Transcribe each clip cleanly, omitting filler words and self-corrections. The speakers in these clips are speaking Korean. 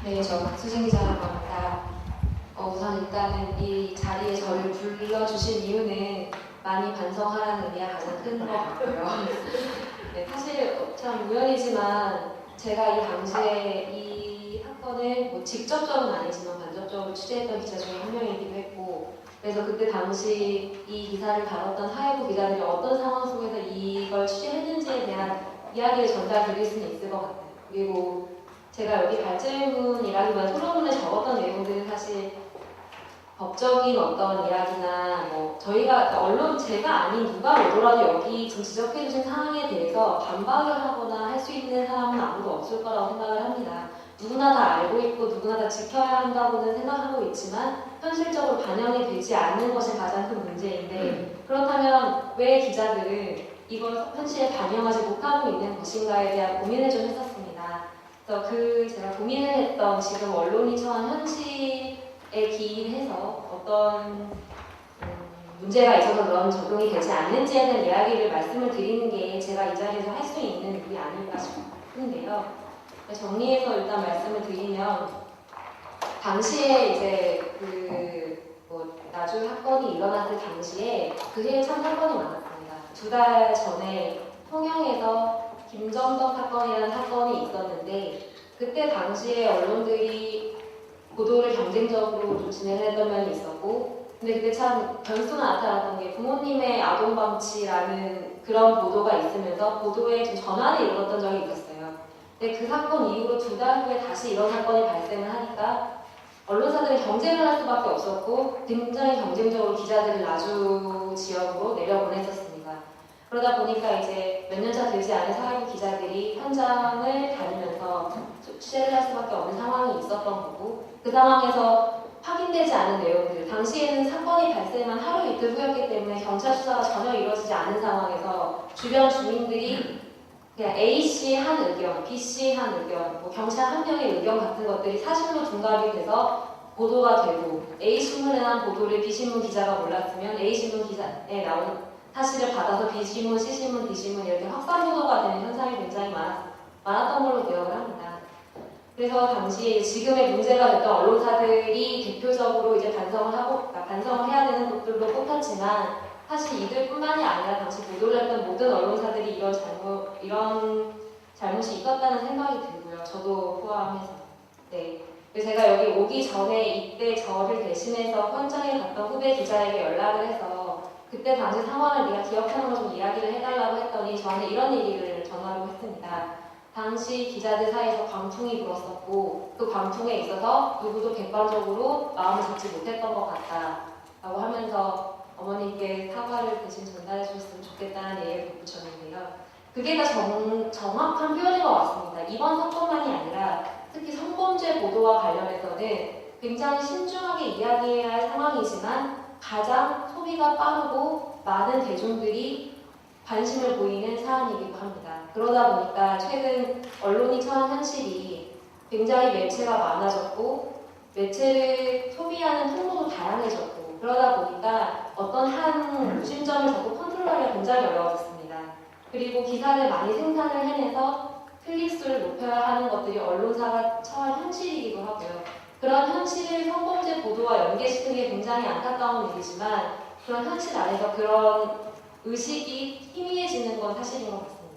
네, 저 박수진 기자라고 합니다. 우선 일단은 이 자리에 저를 불러주신 이유는 많이 반성하라는 의미가 가장 큰 것 같고요. 네, 사실 참 우연이지만 제가 이 당시에 이 사건을 뭐 직접적은 아니지만 간접적으로 취재했던 기자 중에 한 명이기도 했고, 그래서 그때 당시 이 기사를 다뤘던 사회부 기자들이 어떤 상황 속에서 이걸 취재했는지에 대한 이야기를 전달드릴 수는 있을 것 같아요. 그리고 제가 여기 발제문이라기보다 토론문에 적었던 내용들은 사실 법적인 어떤 이야기나 뭐 저희가 언론 제가 아닌 누가 오더라도 여기 지금 지적해주신 상황에 대해서 반박을 하거나 할 수 있는 사람은 아무도 없을 거라고 생각을 합니다. 누구나 다 알고 있고 누구나 다 지켜야 한다고는 생각하고 있지만 현실적으로 반영이 되지 않는 것이 가장 큰 문제인데, 그렇다면 왜 기자들은 이걸 현실에 반영하지 못하고 있는 것인가에 대한 고민을 좀 했었습니다. 그래서 제가 고민을 했던 지금 언론이 처한 현실에 기인해서 어떤 문제가 있어서 그런 적용이 되지 않는지에 대한 이야기를 말씀을 드리는 게 제가 이 자리에서 할 수 있는 일이 아닐까 싶은데요. 정리해서 일단 말씀을 드리면, 당시에 이제 나주 사건이 일어났을 당시에 그 해에 참 사건이 많았습니다. 2달 전에 통영에서 김정덕 사건이라는 사건이 있었는데, 그때 당시에 언론들이 보도를 경쟁적으로 좀 진행했던 면이 있었고, 근데 그때 참 변수가 나타났던 게 부모님의 아동방치라는 그런 보도가 있으면서 보도에 좀 전환이 일어났던 적이 있었어요. 근데 그 사건 이후로 2달 후에 다시 이런 사건이 발생을 하니까 언론사들이 경쟁을 할 수밖에 없었고, 굉장히 경쟁적으로 기자들을 나주 지역으로 내려보냈었습니다. 그러다 보니까 이제 몇 년차 되지 않은 사회부 기자들이 현장을 다니면서 취재를 할 수밖에 없는 상황이 있었던 거고, 그 상황에서 확인되지 않은 내용들, 당시에는 사건이 발생한 하루 이틀 후였기 때문에 경찰 수사가 전혀 이루어지지 않은 상황에서 주변 주민들이 그냥 A씨 한 의견, B씨 한 의견, 뭐 경찰 한 명의 의견 같은 것들이 사실로 둔갑이 돼서 보도가 되고, A신문에 난 보도를 B신문 기자가 몰랐으면 A신문 기사에 나온 사실을 받아서 B신문, C신문, D신문 이렇게 확산 보도가 되는 현상이 굉장히 많았던 걸로 기억을 합니다. 그래서 당시에 지금의 문제가 됐던 언론사들이 대표적으로 이제 반성을 해야 되는 것들로 꼽혔지만, 사실 이들뿐만이 아니라 당시 보도를 했던 모든 언론사들이 이런 잘못이 있었다는 생각이 들고요. 저도 포함해서. 네. 그래서 제가 여기 오기 전에 이때 저를 대신해서 현장에 갔던 후배 기자에게 연락을 해서 그때 당시 상황을 네가 기억하는 거 좀 이야기를 해달라고 했더니 저한테 이런 얘기를 전화로 했습니다. 당시 기자들 사이에서 광풍이 불었었고, 그 광풍에 있어서 누구도 객관적으로 마음을 잡지 못했던 것 같다 라고 하면서 어머니께 사과를 대신 전달해 주셨으면 좋겠다는 얘기를 덧붙였는데요. 그게 다 정확한 표현인 것 같습니다. 이번 사건만이 아니라 특히 성범죄 보도와 관련해서는 굉장히 신중하게 이야기해야 할 상황이지만 가장 소비가 빠르고 많은 대중들이 관심을 보이는 사안이기도 합니다. 그러다 보니까 최근 언론이 처한 현실이 굉장히 매체가 많아졌고 매체를 소비하는 통로도 다양해졌고, 그러다 보니까 어떤 한 무심점을 자꾸 컨트롤하기가 굉장히 어려워졌습니다. 그리고 기사를 많이 생산을 해내서 클릭수를 높여야 하는 것들이 언론사가 처한 현실이기도 하고요. 그런 현실을 성범죄 보도와 연계시키는 게 굉장히 안타까운 일이지만, 그런 현실 안에서 그런 의식이 희미해지는 건 사실인 것 같습니다.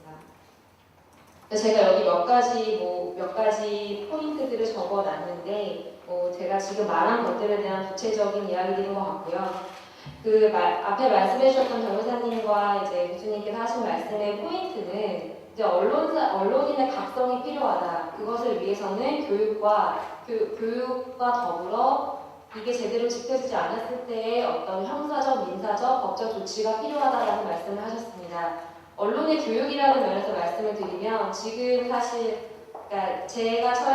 제가 여기 몇 가지 포인트들을 적어놨는데, 제가 지금 말한 것들에 대한 구체적인 이야기들인 것 같고요. 앞에 말씀해주셨던 변호사님과 이제 교수님께서 하신 말씀의 포인트는 이제 언론인의 각성이 필요하다. 그것을 위해서는 교육과 더불어 이게 제대로 지켜지지 않았을 때의 어떤 형사적, 민사적, 법적 조치가 필요하다라는 말씀을 하셨습니다. 언론의 교육이라는 면에서 말씀을 드리면, 지금 사실 그러니까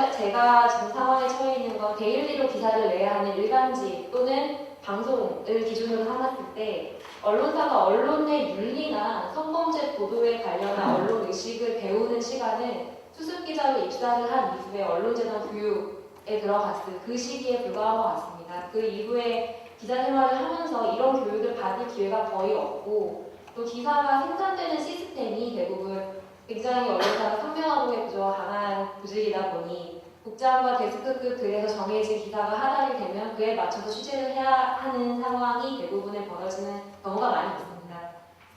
제가 지금 상황에 처해 있는 건 데일리로 기사를 내야 하는 일간지 또는 방송을 기준으로 삼았을 때, 언론사가 언론 내 윤리나 성범죄 보도에 관련한 언론 의식을 배우는 시간은 수습기자로 입사를 한 이후에 언론재단 교육에 들어갔을 그 시기에 불과한 것 같습니다. 그 이후에 기자 생활을 하면서 이런 교육을 받을 기회가 거의 없고, 또 기사가 생산되는 시스템이 대부분 굉장히 언론사가 선명하도의 구조가 강한 조직이다 보니 국장과 데스크급 글에서 정해진 기사가 하달이 되면 그에 맞춰서 취재를 해야 하는 상황이 대부분에 벌어지는 경우가 많이 있습니다.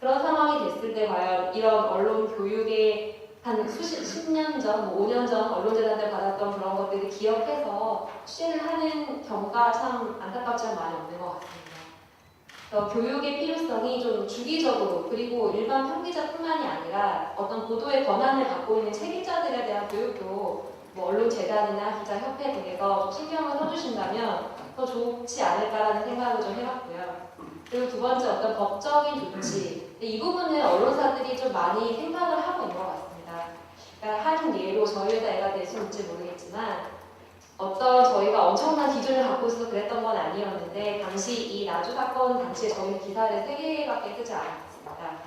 그런 상황이 됐을 때 과연 이런 언론 교육에 한 수십 년 전, 5년 전 언론재단 때 받았던 그런 것들을 기억해서 취재를 하는 경우가 참 안타깝지만 많이 없는 것 같습니다. 교육의 필요성이 좀 주기적으로 그리고 일반 평기자뿐만이 아니라 어떤 보도의 권한을 갖고 있는 책임자들에 대한 교육도 뭐 언론재단이나 기자협회 등에서 좀 신경을 써주신다면 더 좋지 않을까라는 생각을 좀 해봤고요. 그리고 두 번째 어떤 법적인 조치 이 부분은 언론사들이 좀 많이 생각을 하고 있는 것 같습니다. 그러니까 한 예로 저희 회사가 될지 모르겠지만 어떤 저희가 엄청난 기준을 갖고 있어서 그랬던 건 아니었는데 당시 이 나주 사건 당시에 저희는 기사를 3개밖에 쓰지 않았습니다.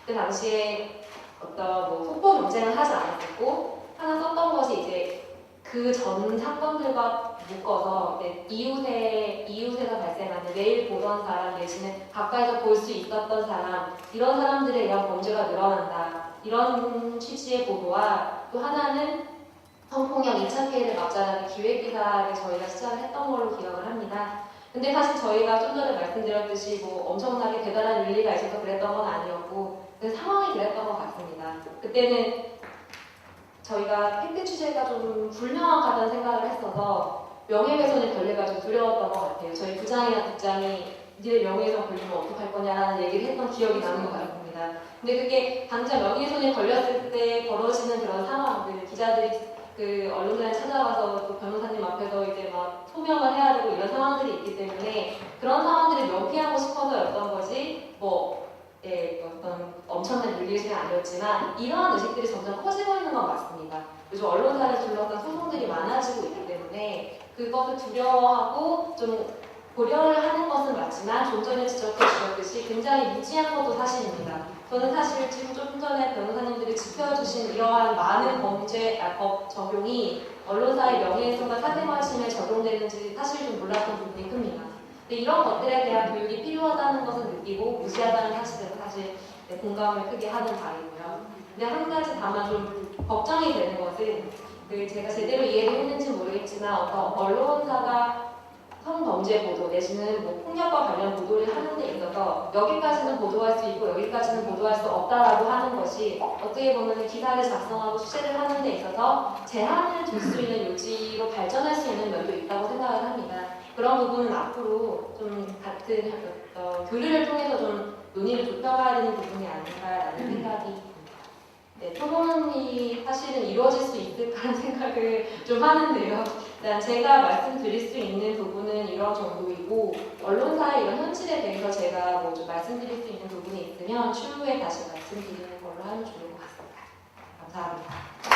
그 당시에 어떤 뭐 속보 경쟁을 하지 않았었고 하나 썼던 것이 이제 그 전 사건들과 묶어서 이웃에서 발생하는 매일 보던 사람 내지는 가까이서 볼 수 있었던 사람 이런 사람들에 의한 범죄가 늘어난다 이런 취지의 보도와 또 하나는 성폭력 2차 피해를 막자라는 기획기사를 저희가 시작을 했던 걸로 기억을 합니다. 근데 사실 저희가 좀 전에 말씀드렸듯이 뭐 엄청나게 대단한 윤리가 있어서 그랬던 건 아니었고 그 상황이 그랬던 것 같습니다. 그때는 저희가 팩트 취재가 좀 불명확하다는 생각을 했어서 명예훼손이 걸릴까 좀 두려웠던 것 같아요. 저희 부장이나 국장이 니네 명예훼손 걸리면 어떡할 거냐라는 얘기를 했던 기억이 나는 것 같습니다. 근데 그게 당장 명예훼손이 걸렸을 때 벌어지는 그런 상황들 기자들이 그 언론사에 찾아가서 또 변호사님 앞에서 이제 막 소명을 해야 되고 이런 상황들이 있기 때문에 그런 상황들을 명피하고 싶어서였던 거지 어떤 엄청난 윤리의식은 아니었지만 이러한 의식들이 점점 커지고 있는 건 맞습니다. 요즘 언론사를 둘러싼 소송들이 많아지고 있기 때문에 그것을 두려워하고 좀 고려를 하는 것은 맞지만 좀 전에 지적해 주셨듯이 굉장히 무지한 것도 사실입니다. 저는 사실 지금 좀 전에 변호사님들이 짚어주신 이러한 많은 법 적용이 언론사의 명예훼손과 사생활침해에 적용되는지 사실 좀 몰랐던 부분이 큽니다. 근데 이런 것들에 대한 교육이 필요하다는 것을 느끼고 무시하다는 사실에서 사실 공감을 크게 하는 바이고요. 근데 한 가지 다만 좀 걱정이 되는 것은 제가 제대로 이해를 했는지 모르겠지만 어떤 언론사가 성범죄 보도 내지는 뭐 폭력과 관련 보도를 하는 데 있어서 여기까지는 보도할 수 있고 여기까지는 보도할 수 없다라고 하는 것이 어떻게 보면 기사를 작성하고 취재를 하는 데 있어서 제한을 둘 수 있는 요지로 발전할 수 있는 면도 있다고 생각을 합니다. 그런 부분은 앞으로 좀 같은 교류를 통해서 좀 논의를 좁혀가야 되는 부분이 아닌가라는 생각이 토론이 사실은 이루어질 수 있을까라는 생각을 좀 하는데요. 일단 제가 말씀드릴 수 있는 부분은 이런 정도이고 언론사의 이런 현실에 대해서 제가 뭐 좀 말씀드릴 수 있는 부분이 있으면 추후에 다시 말씀드리는 걸로 하면 좋을 것 같습니다. 감사합니다.